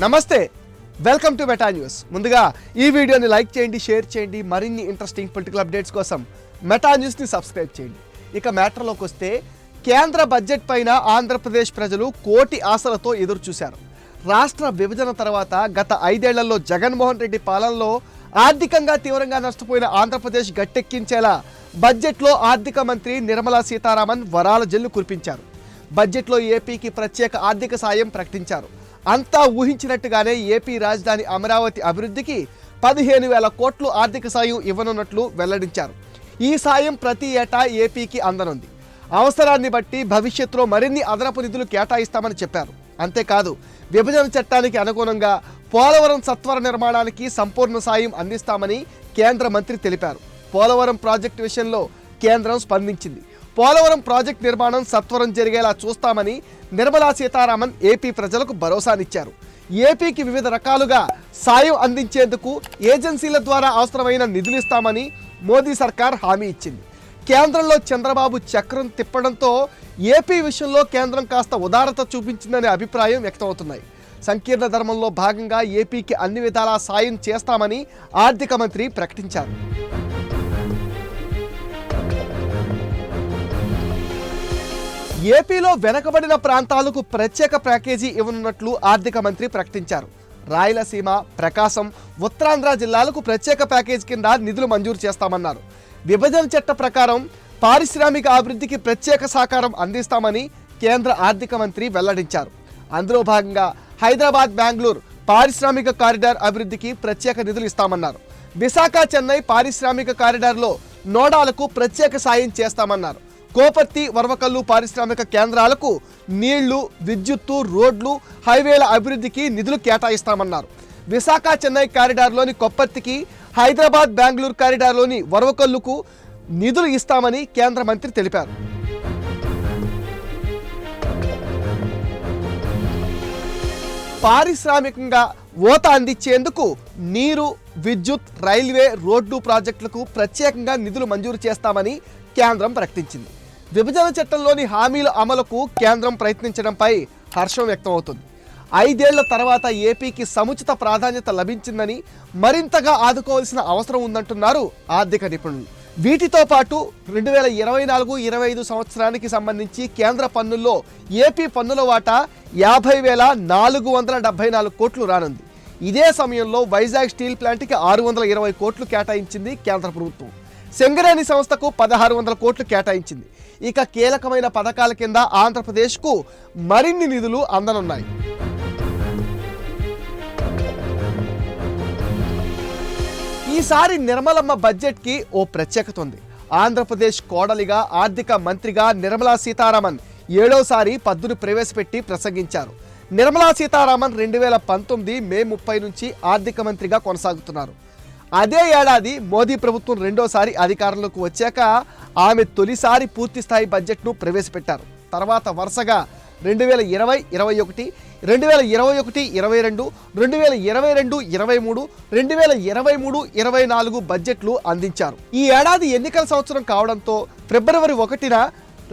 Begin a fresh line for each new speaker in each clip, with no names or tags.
నమస్తే, welcome to meta news. ముందుగా ఈ వీడియోని లైక్ చేయండి, షేర్ చేయండి. మరిన్ని ఇంట్రెస్టింగ్ పొలిటికల్ అప్డేట్స్ కోసం మెటా న్యూస్ని సబ్స్క్రైబ్ చేయండి. ఇక మ్యాటర్లోకి వస్తే, కేంద్ర బడ్జెట్ పైన ఆంధ్రప్రదేశ్ ప్రజలు కోటి ఆశలతో ఎదురు చూశారు. రాష్ట్ర విభజన తర్వాత గత 5 ఏళ్లలో జగన్మోహన్ రెడ్డి పాలనలో ఆర్థికంగా తీవ్రంగా నష్టపోయిన ఆంధ్రప్రదేశ్ గట్టెక్కించేలా బడ్జెట్లో ఆర్థిక మంత్రి నిర్మలా సీతారామన్ వరాల జల్లు కురిపించారు. బడ్జెట్లో ఏపీకి ప్రత్యేక ఆర్థిక సాయం ప్రకటించారు. అంతా ఊహించినట్టుగానే ఏపీ రాజధాని అమరావతి అభివృద్ధికి 15,000 కోట్లు ఆర్థిక సాయం ఇవ్వనున్నట్లు వెల్లడించారు. ఈ సాయం ప్రతి ఏటా ఏపీకి అందనుంది. అవసరాన్ని బట్టి భవిష్యత్తులో మరిన్ని అదనపు నిధులు కేటాయిస్తామని చెప్పారు. అంతేకాదు, విభజన చట్టానికి అనుగుణంగా పోలవరం సత్వర నిర్మాణానికి సంపూర్ణ సాయం అందిస్తామని కేంద్ర మంత్రి తెలిపారు. పోలవరం ప్రాజెక్టు విషయంలో కేంద్రం స్పందించింది. పోలవరం ప్రాజెక్టు నిర్మాణం సత్వరం జరిగేలా చూస్తామని నిర్మలా సీతారామన్ ఏపీ ప్రజలకు భరోసానిచ్చారు. ఏపీకి వివిధ రకాలుగా సాయం అందించేందుకు ఏజెన్సీల ద్వారా అవసరమైన నిధులిస్తామని మోదీ సర్కార్ హామీ ఇచ్చింది. కేంద్రంలో చంద్రబాబు చక్రం తిప్పడంతో ఏపీ విషయంలో కేంద్రం కాస్త ఉదారత చూపించిందనే అభిప్రాయం వ్యక్తమవుతున్నాయి. సంకీర్ణ ధర్మంలో భాగంగా ఏపీకి అన్ని విధాలా సాయం చేస్తామని ఆర్థిక మంత్రి ప్రకటించారు. ఏపీలో వెనకబడిన ప్రాంతాలకు ప్రత్యేక ప్యాకేజీ ఇవ్వనున్నట్లు ఆర్థిక మంత్రి ప్రకటించారు. రాయలసీమ, ప్రకాశం, ఉత్తరాంధ్ర జిల్లాలకు ప్రత్యేక ప్యాకేజీ కింద నిధులు మంజూరు చేస్తామన్నారు. విభజన చట్ట ప్రకారం పారిశ్రామిక అభివృద్ధికి ప్రత్యేక సహకారం అందిస్తామని కేంద్ర ఆర్థిక మంత్రి వెల్లడించారు. అందులో భాగంగా హైదరాబాద్, బెంగళూరు పారిశ్రామిక కారిడార్ అభివృద్ధికి ప్రత్యేక నిధులు ఇస్తామన్నారు. విశాఖ, చెన్నై పారిశ్రామిక కారిడార్లో నోడాలకు ప్రత్యేక సాయం చేస్తామన్నారు. కోపర్తి, వరవకల్లు పారిశ్రామిక కేంద్రాలకు నీళ్లు, విద్యుత్తు, రోడ్లు, హైవేల అభివృద్ధికి నిధులు కేటాయిస్తామన్నారు. విశాఖ, చెన్నై కారిడార్లోని కొప్పర్తికి, హైదరాబాద్, బెంగళూరు కారిడార్లోని వరవకల్లుకు నిధులు ఇస్తామని కేంద్ర మంత్రి తెలిపారు. పారిశ్రామికంగా ఊత అందించేందుకు నీరు, విద్యుత్, రైల్వే, రోడ్డు ప్రాజెక్టులకు ప్రత్యేకంగా నిధులు మంజూరు చేస్తామని కేంద్రం ప్రకటించింది. విభజన చట్టంలోని హామీల అమలుకు కేంద్రం ప్రయత్నించడంపై హర్షం వ్యక్తమవుతుంది. 5 ఏళ్ల తర్వాత ఏపీకి సముచిత ప్రాధాన్యత లభించిందని, మరింతగా ఆదుకోవాల్సిన అవసరం ఉందంటున్నారు ఆర్థిక నిపుణులు. వీటితో పాటు 2024-25 సంవత్సరానికి సంబంధించి కేంద్ర పన్నుల్లో ఏపీ పన్నుల వాటా 50,474 కోట్లు రానుంది. ఇదే సమయంలో వైజాగ్ స్టీల్ ప్లాంట్కి 620 కోట్లు కేటాయించింది కేంద్ర ప్రభుత్వం. సింగరేణి సంస్థకు 1,600 కోట్లు కేటాయించింది. ఇక కీలకమైన పథకాల కింద ఆంధ్రప్రదేశ్కు మరిన్ని నిధులు అందనున్నాయి. ఈసారి నిర్మలమ్మ బడ్జెట్కి ఓ ప్రత్యేకత ఉంది. ఆంధ్రప్రదేశ్ కోడలిగా, ఆర్థిక మంత్రిగా నిర్మలా సీతారామన్ 7వసారి పద్దును ప్రవేశపెట్టి ప్రసంగించారు. నిర్మలా సీతారామన్ 2019 మే 30 నుంచి ఆర్థిక మంత్రిగా కొనసాగుతున్నారు. అదే ఏడాది మోదీ ప్రభుత్వం 2వసారి అధికారంలోకి వచ్చాక ఆమె తొలిసారి పూర్తిస్థాయి బడ్జెట్ను ప్రవేశపెట్టారు. తర్వాత వరుసగా 2020-21, 2021-22, 2022-23, 2023-24 బడ్జెట్లు అందించారు. ఈ ఏడాది ఎన్నికల సంవత్సరం కావడంతో ఫిబ్రవరి 1న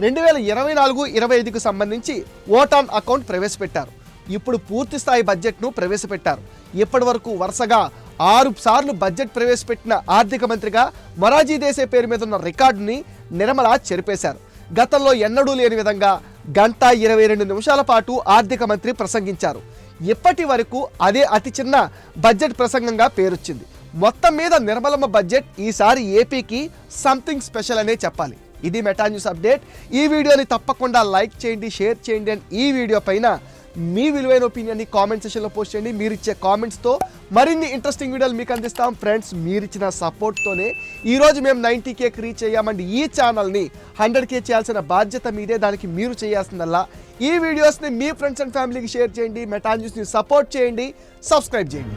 2024-25కు సంబంధించి ఓట్ ఆన్ అకౌంట్ ప్రవేశపెట్టారు. ఇప్పుడు పూర్తిస్థాయి బడ్జెట్ను ప్రవేశపెట్టారు. ఇప్పటి వరకు వరుసగా 6 సార్లు బడ్జెట్ ప్రవేశపెట్టిన ఆర్థిక మంత్రిగా మొరార్జీ దేశాయ్ పేరు మీద ఉన్న రికార్డుని నిర్మల చెరిపేశారు. గతంలో ఎన్నడూ లేని విధంగా 1:22 నిమిషాల పాటు ఆర్థిక మంత్రి ప్రసంగించారు. ఇప్పటి వరకు అదే అతి చిన్న బడ్జెట్ ప్రసంగంగా పేరొచ్చింది. మొత్తం మీద నిర్మలమ్మ బడ్జెట్ ఈసారి ఏపీకి సంథింగ్ స్పెషల్ అనే చెప్పాలి. ఇది మెటా న్యూస్ అప్డేట్. ఈ వీడియోని తప్పకుండా లైక్ చేయండి, షేర్ చేయండి. అండ్ ఈ వీడియో పైన మీ విలువైన ఒపీనియన్ని కామెంట్ సెక్షన్లో పోస్ట్ చేయండి. మీరు ఇచ్చే కామెంట్స్తో మరిన్ని ఇంట్రెస్టింగ్ వీడియోలు మీకు అందిస్తాం. ఫ్రెండ్స్, మీరిచ్చిన సపోర్ట్తోనే ఈరోజు మేము 90K రీచ్ అయ్యామండి. ఈ ఛానల్ని 100K చేయాల్సిన బాధ్యత మీదే. దానికి మీరు చేయాల్సిందల్లా ఈ వీడియోస్ని మీ ఫ్రెండ్స్ అండ్ ఫ్యామిలీకి షేర్ చేయండి. మెటా న్యూస్ని సపోర్ట్ చేయండి, సబ్స్క్రైబ్ చేయండి.